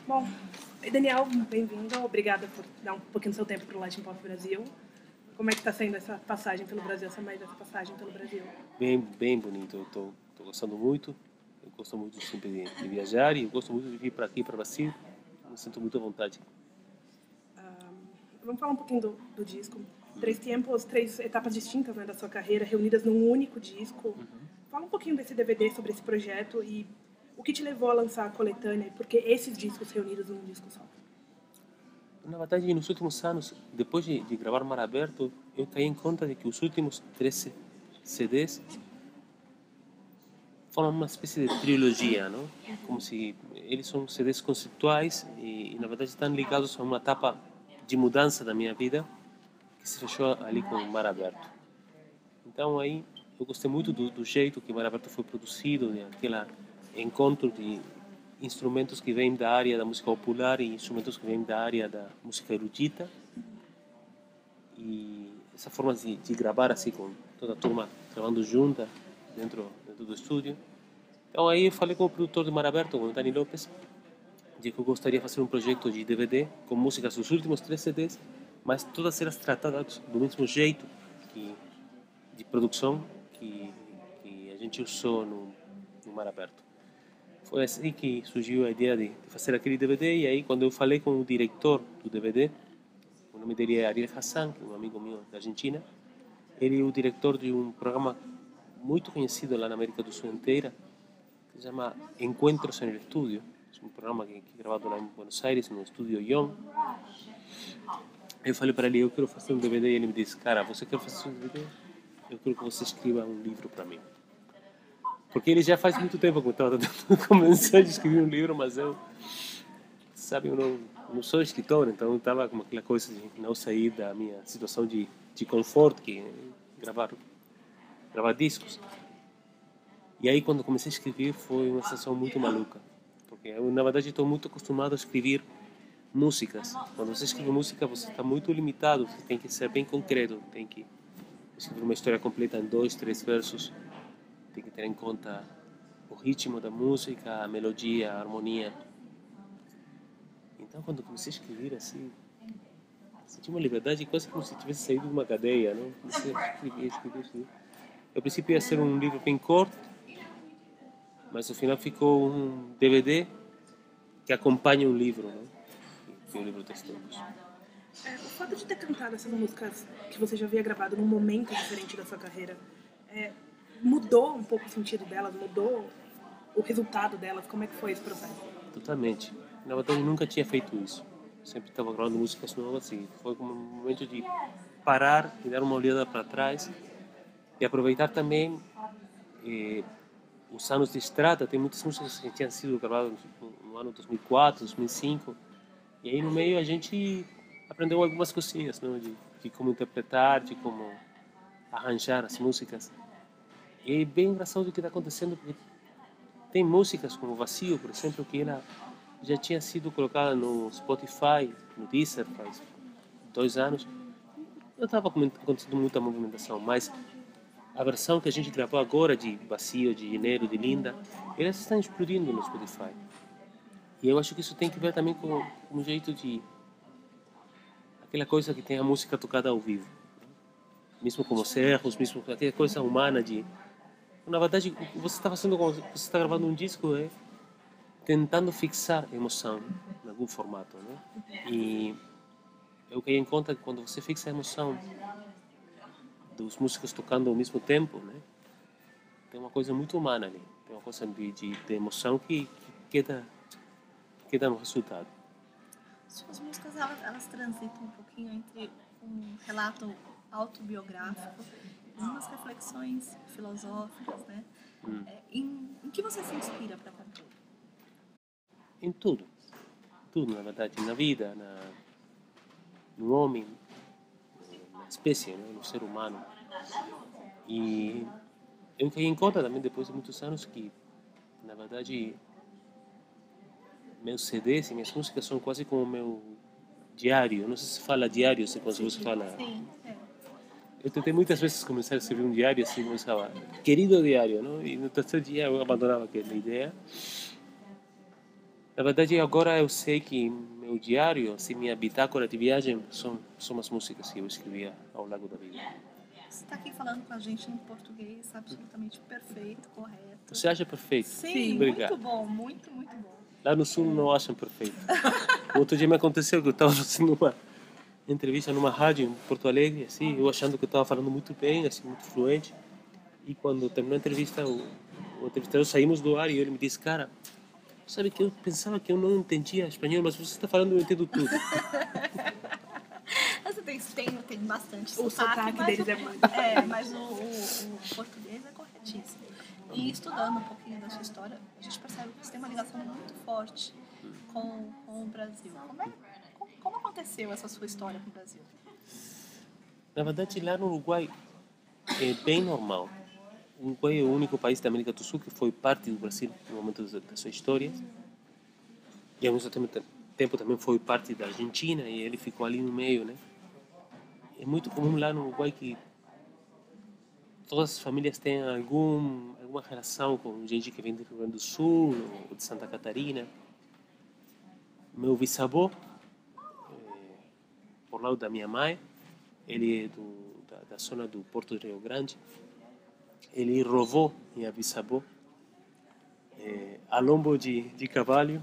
Bom, Daniel, bem-vindo. Obrigada por dar um pouquinho do seu tempo para o Latin Pop Brasil. Como é que está sendo essa passagem pelo Brasil, essa passagem pelo Brasil? Bem bonito. Eu tô gostando muito. Eu gosto muito sempre de viajar e eu gosto muito de vir para aqui, para o Brasil. Me sinto muito à vontade. Vamos falar um pouquinho do disco. Três etapas distintas, né, da sua carreira, reunidas num único disco. Fala um pouquinho desse DVD, sobre esse projeto e o que te levou a lançar a coletânea e por que esses discos reunidos num disco só? Na verdade, nos últimos anos, depois de gravar Mar Aberto, eu caí em conta de que os últimos 13 CDs foram uma espécie de trilogia, não? Como se eles são CDs conceituais e na verdade estão ligados a uma etapa de mudança da minha vida que se fechou ali com Mar Aberto. Então aí eu gostei muito do jeito que Mar Aberto foi produzido, daquele encontro de instrumentos que vêm da área da música popular e instrumentos que vêm da área da música erudita. E essa forma de gravar assim com toda a turma gravando junta dentro do estúdio. Então aí eu falei com o produtor de Mar Aberto, com o Dani Lopes, de que eu gostaria de fazer um projeto de DVD com músicas dos últimos 3 CDs, mas todas elas tratadas do mesmo jeito de produção que a gente usou no Mar Aberto. Foi assim que surgiu a ideia de fazer aquele DVD e aí quando eu falei com o diretor do DVD, o nome dele é Ariel Hassan, que é um amigo meu da Argentina, ele é o diretor de um programa muito conhecido lá na América do Sul inteira, que se chama Encuentros en el Estudio. É um programa que é gravado lá em Buenos Aires, no estúdio Ion. Eu falei para ele, eu quero fazer um DVD, e ele me disse, cara, você quer fazer um DVD? Eu quero que você escreva um livro para mim. Porque ele já faz muito tempo que eu estava tentando começar a escrever um livro, mas eu, sabe, eu não sou escritor, então eu estava com aquela coisa de não sair da minha situação de conforto, que é gravar discos. E aí quando comecei a escrever foi uma sensação muito maluca, porque eu na verdade estou muito acostumado a escrever músicas. Quando você escreve música você está muito limitado, você tem que ser bem concreto, tem que escrever uma história completa em 2, 3 versos, tem que ter em conta o ritmo da música, a melodia, a harmonia. Então quando comecei a escrever assim, senti uma liberdade quase como se tivesse saído de uma cadeia, não? Comecei a escrever. Eu, a princípio ia ser um livro bem curto, mas no final ficou um DVD que acompanha um livro, né? Que é o livro dos tempos. O fato de ter cantado essas músicas que você já havia gravado num momento diferente da sua carreira, mudou um pouco o sentido delas, mudou o resultado delas? Como é que foi esse processo? Totalmente. Na verdade, eu nunca tinha feito isso. Sempre estava gravando músicas novas e foi como um momento de parar e dar uma olhada para trás e aproveitar também os anos de estrada. Tem muitas músicas que tinham sido gravadas no ano 2004, 2005 e aí no meio a gente aprendeu algumas coisinhas, não? De como interpretar, de como arranjar as músicas. E é bem engraçado o que está acontecendo, porque tem músicas como Vazio, por exemplo, que ela já tinha sido colocada no Spotify, no Deezer, faz 2 anos. Não estava acontecendo muita movimentação, mas a versão que a gente gravou agora de Vazio, de Janeiro, de Linda, elas estão explodindo no Spotify. E eu acho que isso tem que ver também com um jeito de... aquela coisa que tem a música tocada ao vivo. Mesmo com os erros, mesmo com aquela coisa humana de... Na verdade, o que você está fazendo quando você está gravando um disco é tentando fixar emoção em algum formato, né? E eu caí em conta que quando você fixa a emoção dos músicos tocando ao mesmo tempo, né? Tem uma coisa muito humana ali, tem uma coisa de emoção que queda no resultado. Suas músicas, elas transitam um pouquinho entre um relato autobiográfico e umas reflexões filosóficas, né? Em que você se inspira para compor? Em tudo, na verdade, na vida, no homem, na espécie, né? No ser humano. E eu caí em conta também, depois de muitos anos, que, na verdade, meus CDs e minhas músicas são quase como meu diário. Eu não sei se fala diário, se quando você fala... Sim, Eu tentei muitas vezes começar a escrever um diário assim, começava, querido diário, não? E no terceiro dia eu abandonava aquela ideia. Na verdade, agora eu sei que meu diário, assim, minha bitácora de viagem, são as músicas que eu escrevia ao longo da vida. Você está aqui falando com a gente em português absolutamente perfeito, correto. Você acha perfeito? Sim, Obrigado. muito bom, muito, muito bom. Lá no Sul não acham perfeito. Outro dia me aconteceu que eu estava fazendo uma entrevista numa rádio em Porto Alegre, assim, eu achando que eu estava falando muito bem, assim, muito fluente. E quando terminou a entrevista, o entrevistador saímos do ar e ele me disse, cara, sabe que eu pensava que eu não entendia espanhol, mas você está falando, eu entendo tudo. Você tem bastante O sotaque mas deles é muito. Mas o português é corretíssimo. E estudando um pouquinho da sua história, a gente percebe que você tem uma ligação muito forte com o Brasil. Como aconteceu essa sua história com o Brasil? Na verdade, lá no Uruguai é bem normal. O Uruguai é o único país da América do Sul que foi parte do Brasil no momento da sua história. E ao mesmo tempo também foi parte da Argentina e ele ficou ali no meio, né? É muito comum lá no Uruguai que todas as famílias têm alguma relação com gente que vem do Rio Grande do Sul ou de Santa Catarina. Meu bisavô, por lado da minha mãe, ele é da zona do Porto de Rio Grande. Ele roubou minha bisavó a lombo de cavalo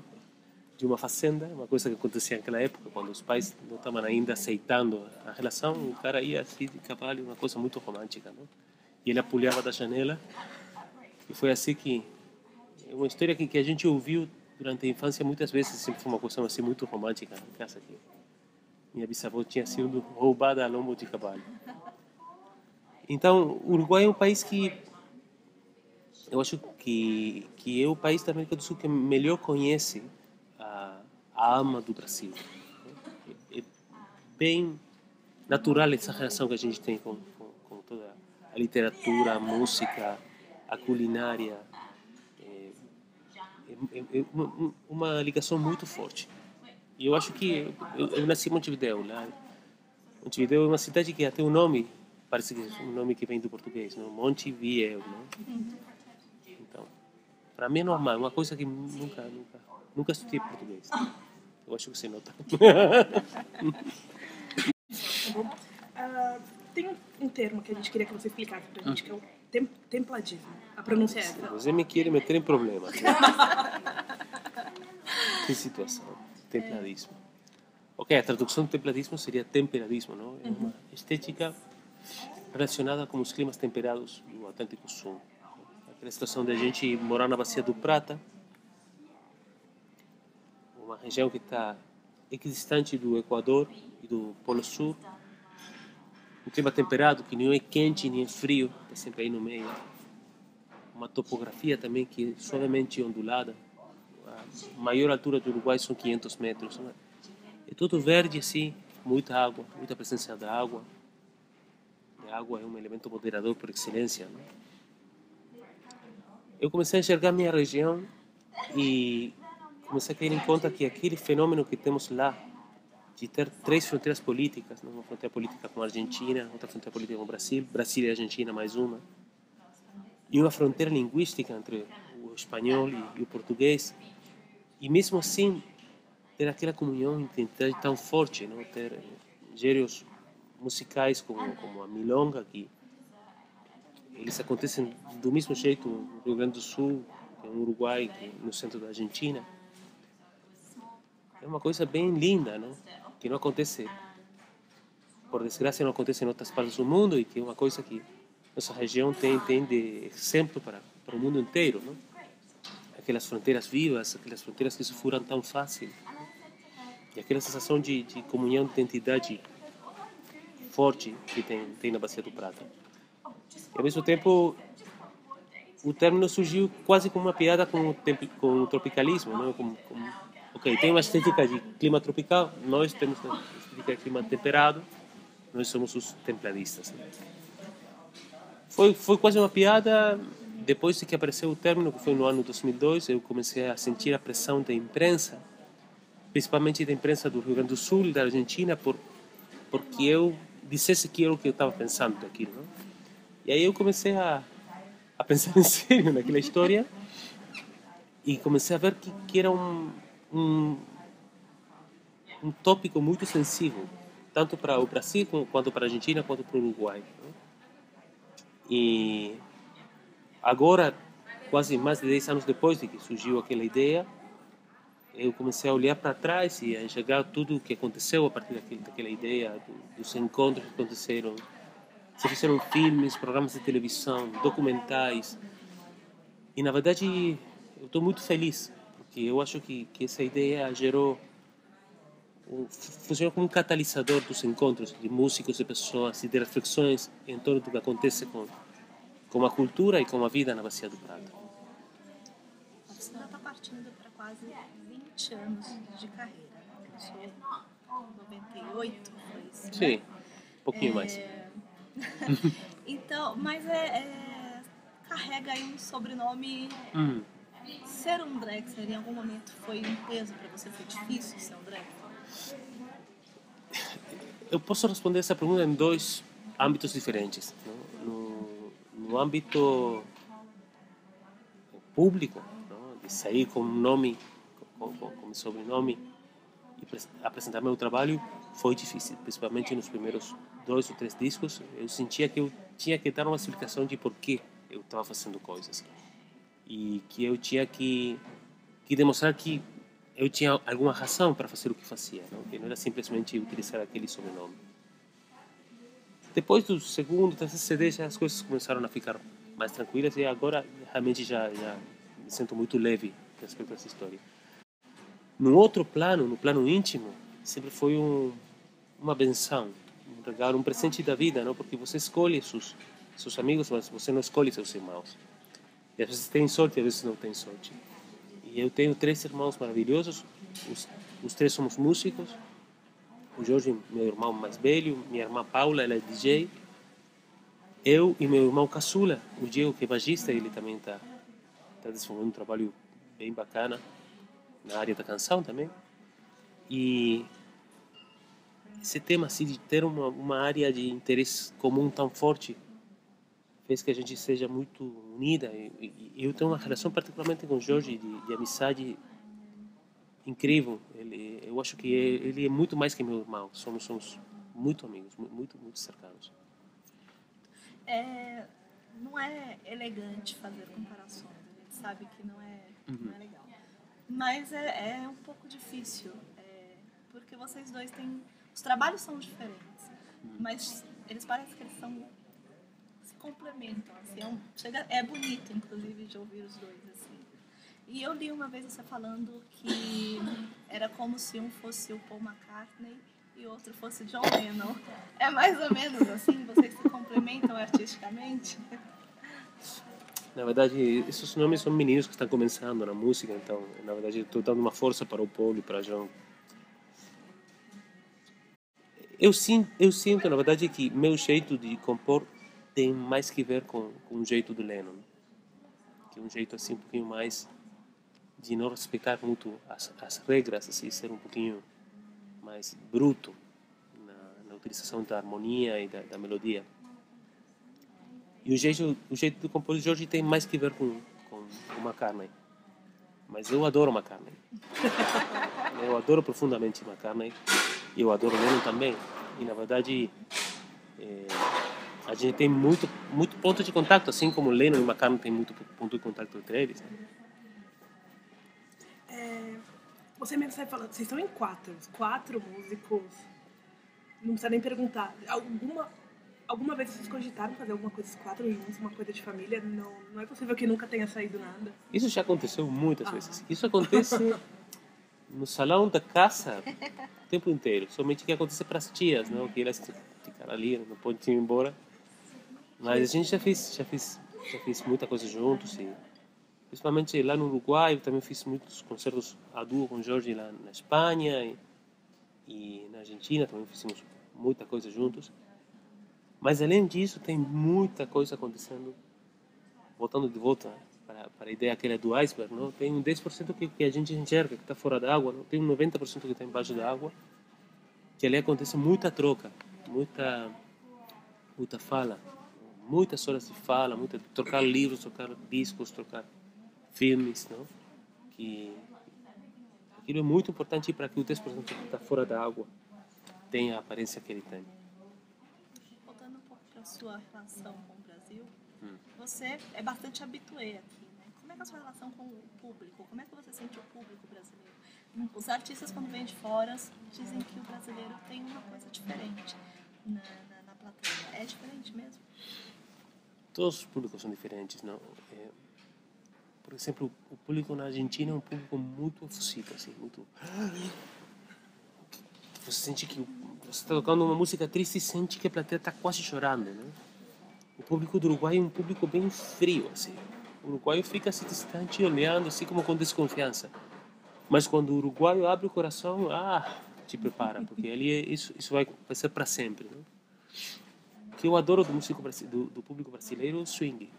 de uma fazenda, uma coisa que acontecia naquela época, quando os pais não estavam ainda aceitando a relação, o cara ia assim de cavalo, uma coisa muito romântica, não? E ele pulava da janela, e foi assim que é uma história que a gente ouviu durante a infância muitas vezes, sempre foi uma coisa assim muito romântica na casa aqui. Minha bisavó tinha sido roubada a lombo de cavalo. Então, o Uruguai é um país que eu acho que é o país da América do Sul que melhor conhece a alma do Brasil. É bem natural essa relação que a gente tem com toda a literatura, a música, a culinária. É uma ligação muito forte. E eu acho que eu nasci em Montevideo. Lá. Montevideo é uma cidade que até o nome parece que é um nome que vem do português, não? Montevideo, não? Então, para mim é normal, uma coisa que nunca estudei português. Eu acho que você nota. Tem um termo que a gente queria que você explicasse pra gente, que é o templadismo. A pronúncia é essa. Você me quer meter em problema. Que situação. Templadismo. Ok, a tradução de templadismo seria temperadismo, não? É uma estética relacionada com os climas temperados do Atlântico Sul. Aquela situação de a gente morar na Bacia do Prata, uma região que está equidistante do Equador e do Polo Sul, um clima temperado que nem é quente nem é frio, está sempre aí no meio. Uma topografia também que é suavemente ondulada. A maior altura do Uruguai são 500 metros. Né? É tudo verde assim, muita água, muita presença da água. A água é um elemento moderador por excelência. Né? Eu comecei a enxergar minha região e comecei a ter em conta que aquele fenômeno que temos lá, de ter três fronteiras políticas, né? Uma fronteira política com a Argentina, outra fronteira política com o Brasil, Brasil e Argentina mais uma, e uma fronteira linguística entre o espanhol e o português, e mesmo assim ter aquela comunhão identitária tão forte, não? Ter gêneros musicais como a milonga, que eles acontecem do mesmo jeito no Rio Grande do Sul, no Uruguai, no centro da Argentina. É uma coisa bem linda, não? Que não acontece, por desgraça, não acontece em outras partes do mundo e que é uma coisa que nossa região tem de exemplo para o mundo inteiro, não? Aquelas fronteiras vivas, aquelas fronteiras que se furam tão fácil e aquela sensação de comunhão, de identidade forte que tem na Bacia do Prata. E ao mesmo tempo, o término surgiu quase como uma piada com o tropicalismo, não? Ok, tem uma estética de clima tropical, nós temos uma estética de clima temperado, nós somos os templadistas. Né? Foi quase uma piada. Depois de que apareceu o término, que foi no ano 2002, eu comecei a sentir a pressão da imprensa, principalmente da imprensa do Rio Grande do Sul e da Argentina, porque eu dissesse que era o que eu estava pensando daquilo. Não? E aí eu comecei a pensar em sério naquela história e comecei a ver que era um um, um tópico muito sensível, tanto para o Brasil quanto para a Argentina, quanto para o Uruguai. Né? E agora, quase mais de 10 anos depois de que surgiu aquela ideia, eu comecei a olhar para trás e a enxergar tudo o que aconteceu a partir daquela ideia, dos encontros que aconteceram. Se fizeram filmes, programas de televisão, documentais. E, na verdade, eu estou muito feliz, porque eu acho que essa ideia gerou, funciona como um catalisador dos encontros de músicos, de pessoas e de reflexões em torno do que acontece com a cultura e com a vida na Bacia do Prata. Você já está partindo para quase 20 anos de carreira. Começou em 98, foi isso, né? Sim, um pouquinho mais. Então, mas carrega aí um sobrenome. Ser um Drexler em algum momento foi um peso para você? Foi difícil ser um Drexler? Eu posso responder essa pergunta em dois âmbitos diferentes. No âmbito público, não? De sair com um nome, com sobrenome e apresentar meu trabalho foi difícil, principalmente nos primeiros 2 ou 3 discos. Eu sentia que eu tinha que dar uma explicação de por que eu estava fazendo coisas e que eu tinha que demonstrar que eu tinha alguma razão para fazer o que fazia, não? Que não era simplesmente utilizar aquele sobrenome. Depois do segundo, terceiro CD, já as coisas começaram a ficar mais tranquilas e agora realmente já me sinto muito leve respeito a essa história. No outro plano, no plano íntimo, sempre foi uma benção, um regalo, um presente da vida, não? Porque você escolhe seus amigos, mas você não escolhe seus irmãos. E às vezes tem sorte, às vezes não tem sorte. E eu tenho 3 irmãos maravilhosos, os 3 somos músicos. O Jorge, meu irmão mais velho, minha irmã Paula, ela é DJ. Eu e meu irmão caçula, o Diego, que é baixista, ele também está desenvolvendo um trabalho bem bacana na área da canção também. E esse tema assim, de ter uma área de interesse comum tão forte fez que a gente seja muito unida. E eu tenho uma relação particularmente com o Jorge de amizade incrível. Eu acho que ele é muito mais que meu irmão. Somos muito amigos, muito cercanos. Não é elegante fazer comparações. A gente sabe que não é legal. Mas é um pouco difícil. Porque vocês dois têm... Os trabalhos são diferentes. Mas eles parecem que eles se complementam. Assim, é bonito, inclusive, de ouvir os dois. Assim. E eu li uma vez você falando que era como se um fosse o Paul McCartney e o outro fosse John Lennon. É mais ou menos assim? Vocês se complementam artisticamente? Na verdade, esses nomes são meninos que estão começando na música, então, na verdade, estou dando uma força para o Paul e para o John. Eu sinto, na verdade, que meu jeito de compor tem mais que ver com o jeito do Lennon, que é um jeito assim um pouquinho mais de não respeitar muito as regras, assim, ser um pouquinho mais bruto na utilização da harmonia e da melodia. E o jeito de compor de Jorge tem mais que ver com o McCartney. Mas eu adoro McCartney. Eu adoro profundamente McCartney. E eu adoro Lennon também. E, na verdade, a gente tem muito ponto de contato, assim como Lennon e McCartney tem muito ponto de contato entre eles. Né? Você mesmo está falando, vocês estão em 4 músicos. Não precisa nem perguntar. Alguma vez vocês cogitaram fazer alguma coisa, esses 4 juntos, uma coisa de família? Não é possível que nunca tenha saído nada. Isso já aconteceu muitas vezes. Isso acontece no salão da casa o tempo inteiro. Somente que acontece para as tias, não? Que elas ficaram ali, não podem ir embora. Mas a gente já fez muita coisa juntos. E, principalmente lá no Uruguai, eu também fiz muitos concertos a duo com o Jorge lá na Espanha. E na Argentina também fizemos muita coisa juntos. Mas além disso, tem muita coisa acontecendo, voltando de volta para a ideia aquela do iceberg, não? Tem um 10% que a gente enxerga, que está fora da água, não? Tem um 90% que está embaixo da água, que ali acontece muita troca, muita fala, muitas horas de fala, trocar livros, trocar discos, trocar filmes, não? Que aquilo é muito importante para que o texto, por exemplo, que está fora da água tenha a aparência que ele tem. Voltando um pouco para a sua relação com o Brasil, você é bastante habitué aqui, né? Como é que é a sua relação com o público? Como é que você sente o público brasileiro? Os artistas, quando vêm de fora, dizem que o brasileiro tem uma coisa diferente na plateia. É diferente mesmo? Todos os públicos são diferentes, não? Por exemplo, o público na Argentina é um público muito efusivo, assim, muito... Você sente que você está tocando uma música triste e sente que a plateia está quase chorando, né? O público do Uruguai é um público bem frio, assim. O uruguaio fica assim distante, olhando, assim como com desconfiança. Mas quando o uruguaio abre o coração, te prepara, porque ali isso vai ser para sempre, né? O que eu adoro do público brasileiro é o swing.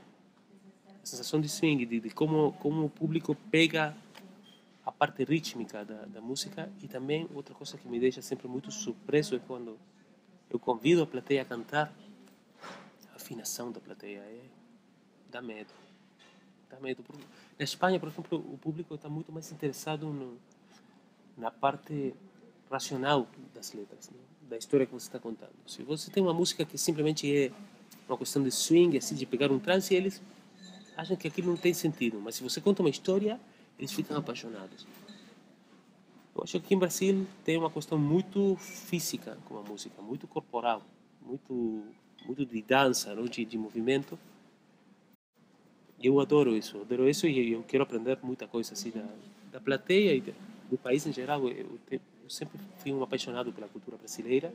A sensação de swing, de como o público pega a parte rítmica da música. E também outra coisa que me deixa sempre muito surpreso é quando eu convido a plateia a cantar. A afinação da plateia dá medo. Dá medo. Na Espanha, por exemplo, o público está muito mais interessado na parte racional das letras, né? Da história que você está contando. Se você tem uma música que simplesmente é uma questão de swing, assim, de pegar um trance, eles acham que aquilo não tem sentido. Mas se você conta uma história, eles ficam apaixonados. Eu acho que aqui em Brasil tem uma questão muito física com a música, muito corporal, muito de dança, não? De movimento. Eu adoro isso e eu quero aprender muita coisa assim da plateia e do país em geral. Eu sempre fui um apaixonado pela cultura brasileira.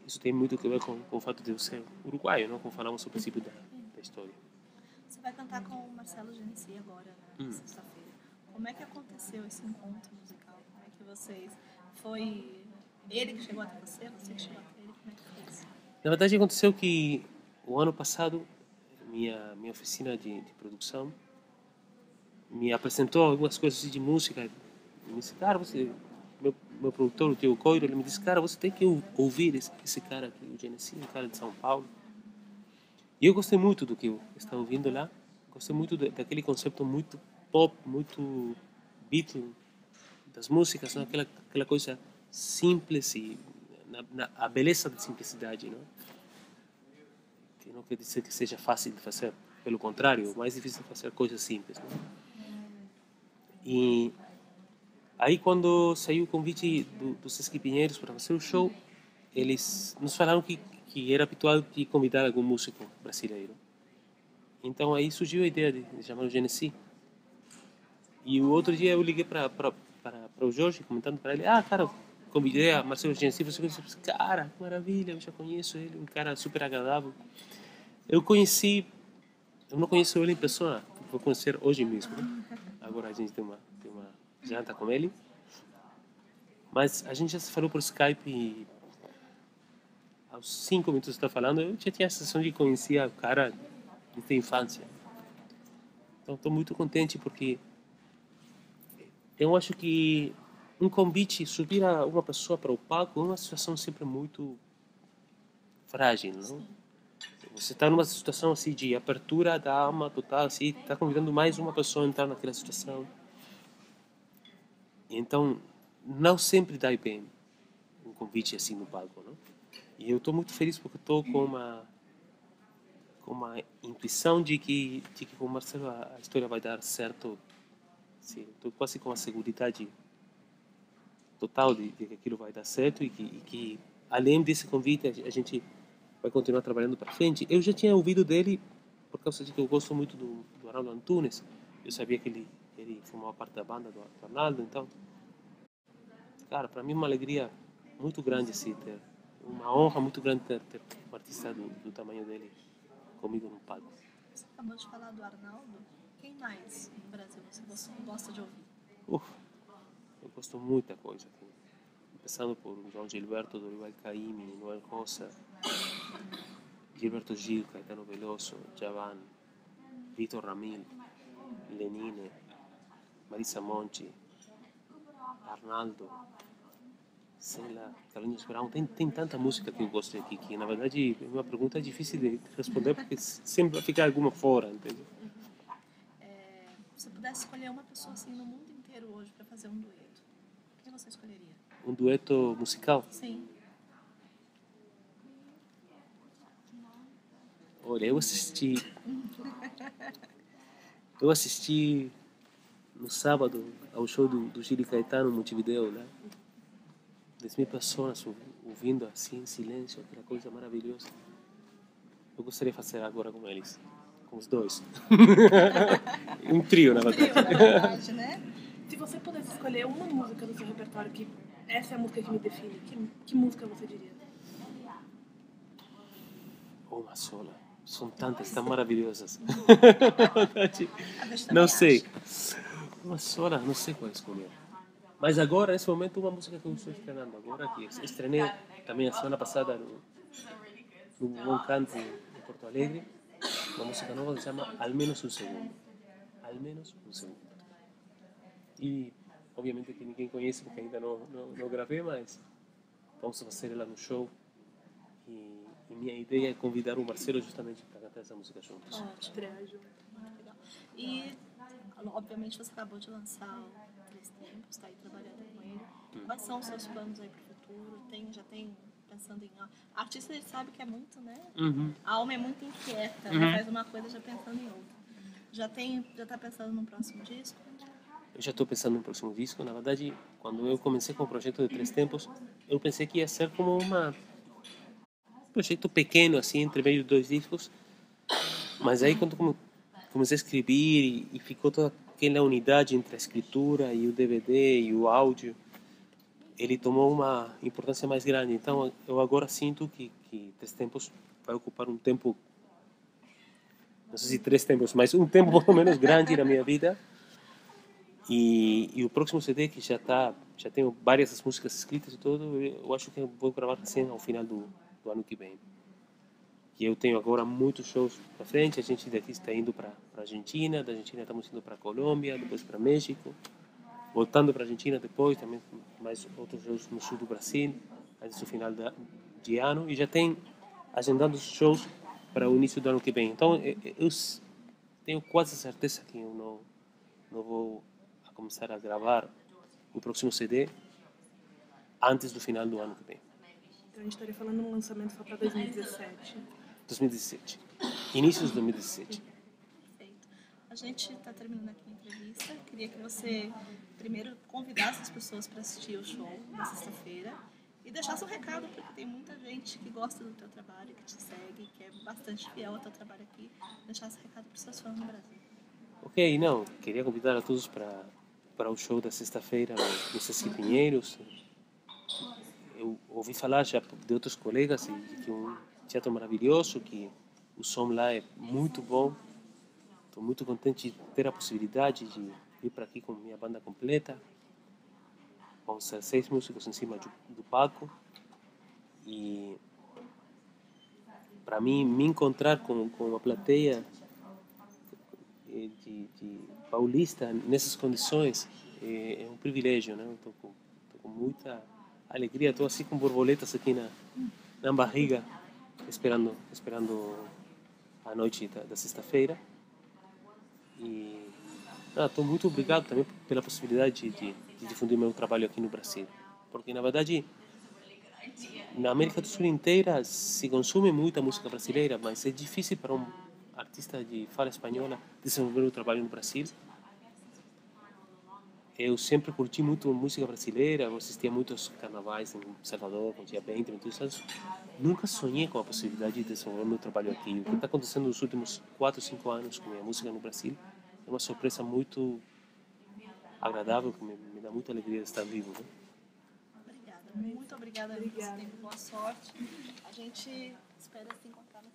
Isso tem muito a ver com o fato de eu ser uruguaio, não? Como falamos no princípio da história. Você vai cantar com o Marcelo Genesi agora, na sexta-feira. Como é que aconteceu esse encontro musical? Como é que vocês... Foi ele que chegou até você? Você que chegou até ele? Como é que foi isso? Na verdade, aconteceu que o ano passado, minha oficina de produção me apresentou algumas coisas de música. Me disse, cara, meu produtor, o Tio Coiro, ele me disse, cara, você tem que ouvir esse cara aqui, o Genesi, um cara de São Paulo. E eu gostei muito do que eu estava ouvindo lá. Gostei muito daquele conceito muito pop, muito Beatle, das músicas, né? Aquela coisa simples e a beleza da simplicidade, não? Que não quer dizer que seja fácil de fazer, pelo contrário, é mais difícil de fazer coisas simples, não? E aí quando saiu o convite dos Sesc Pinheiros para fazer o show, eles nos falaram que era habitual de convidar algum músico brasileiro. Então aí surgiu a ideia de chamar o Genesi. E o outro dia eu liguei para o Jorge, comentando para ele, cara, convidei a Marcelo Genesi, você conhece? Cara, que maravilha, eu já conheço ele, um cara super agradável. Eu não conheço ele em pessoa, vou conhecer hoje mesmo, né? Agora a gente tem uma janta com ele. Mas a gente já se falou por Skype e aos 5 minutos que está falando, eu já tinha a sensação de conhecer o cara desde a infância. Então estou muito contente porque eu acho que um convite, subir uma pessoa para o palco é uma situação sempre muito frágil, não? Você está numa situação assim de abertura da alma total, assim, está convidando mais uma pessoa a entrar naquela situação. Então, não sempre dá bem um convite assim no palco, não? E eu estou muito feliz porque estou com uma intuição de que com o Marcelo a história vai dar certo. Estou quase com a segurança total de que aquilo vai dar certo e que além desse convite a gente vai continuar trabalhando para frente. Eu já tinha ouvido dele por causa de que eu gosto muito do Arnaldo Antunes. Eu sabia que ele formava parte da banda do Arnaldo, então, cara, para mim é uma alegria muito grande assim, ter uma honra muito grande ter um artista do tamanho dele comigo no palco. Você acabou de falar do Arnaldo. Quem mais no Brasil você gosta de ouvir? Eu gosto de muita coisa aqui. Começando por João Gilberto, Dorival Caymmi, Noel Rosa, Gilberto Gil, Caetano Veloso, Djavan, Vitor Ramil, Lenine, Marisa Monti, Arnaldo, sei lá, Carlinhos Brown. Tem tanta música que eu gosto aqui que na verdade é uma pergunta difícil de responder porque sempre vai ficar alguma fora, entende? Se você pudesse escolher uma pessoa assim no mundo inteiro companheiro hoje para fazer um dueto, quem você escolheria? Um dueto musical? Sim. Olha, eu assisti no sábado ao show do Gil Caetano no Montevideo, né? 10.000 pessoas ouvindo assim, em silêncio, aquela coisa maravilhosa. Eu gostaria de fazer agora com eles, com os dois. Um trio, na verdade. Trio, na verdade, né? Se você pudesse escolher uma música do seu repertório que essa é a música que me define, que música você diria? Uma sola. São tantas, tão maravilhosas. A gente também Não sei. acha. Uma sola, não sei qual escolher. Mas agora, nesse momento, uma música que eu estou estrenando agora, que estrenei também a semana passada no Bom Canto em Porto Alegre, uma música nova que se chama Al Menos Un Segundo. Al Menos Un Segundo. E, obviamente, que ninguém conhece porque ainda não gravei, mas vamos fazer ela no show. E minha ideia é convidar o Marcelo justamente para cantar essa música juntos. Ótimo. Estrear junto. Muito legal. E, obviamente, você acabou de lançar o Três Tempos, está aí trabalhando com ele. Quais são os seus planos aí para o futuro? Já tem pensando em... Artista, ele sabe que é muito, né? A alma é muito inquieta, né? Faz uma coisa já pensando em outra. Já está pensando no próximo disco? Eu já estou pensando no próximo disco. Na verdade, quando eu comecei com o projeto de Três Tempos, eu pensei que ia ser como um projeto pequeno, assim, entre meio de dois discos. Mas aí, quando comecei a escrever e ficou toda aquela unidade entre a escritura e o DVD e o áudio, ele tomou uma importância mais grande. Então, eu agora sinto que Três Tempos vai ocupar um tempo, não sei se 3 tempos, mas um tempo pelo menos grande na minha vida. E o próximo CD, que já tenho várias das músicas escritas e tudo, eu acho que eu vou gravar assim ao final do ano que vem. E eu tenho agora muitos shows para frente. A gente daqui está indo para Argentina, da Argentina estamos indo para Colômbia, depois para México, voltando para Argentina depois, também mais outros shows no sul do Brasil, antes do final de ano, e já tem agendando shows para o início do ano que vem. Então, eu tenho quase certeza que eu não vou começar a gravar o próximo CD antes do final do ano que vem. Então a gente estaria falando de um lançamento só para 2017. 2017. Início de 2017. Perfeito. A gente está terminando aqui a entrevista. Queria que você primeiro convidasse as pessoas para assistir o show na sexta-feira e deixasse um recado, porque tem muita gente que gosta do teu trabalho, que te segue, que é bastante fiel ao teu trabalho aqui. Deixasse um recado para os seus fãs no Brasil. Ok, não, queria convidar a todos para o show da sexta-feira no Sesc Pinheiros. Eu ouvi falar já de outros colegas que é um teatro maravilhoso, que o som lá é muito bom. Estou muito contente de ter a possibilidade de vir para aqui com minha banda completa. Vamos ser 6 músicos em cima do palco. E para mim, me encontrar com uma plateia de paulista nessas condições é um privilégio, né? Estou com muita alegria, estou assim com borboletas aqui na barriga, esperando a noite da sexta-feira. E estou muito obrigado também pela possibilidade de difundir meu trabalho aqui no Brasil, porque na verdade na América do Sul inteira se consome muita música brasileira, mas é difícil para um artista de fala espanhola desenvolver o trabalho no Brasil. Eu sempre curti muito música brasileira, eu assistia muitos carnavais em Salvador, quando tinha 20, 22 anos. Nunca sonhei com a possibilidade de desenvolver meu trabalho aqui. O que está acontecendo nos últimos 4, 5 anos com a minha música no Brasil é uma surpresa muito agradável, que me dá muita alegria de estar vivo. Né? Obrigada, muito obrigada. Boa sorte. A gente espera se encontrar na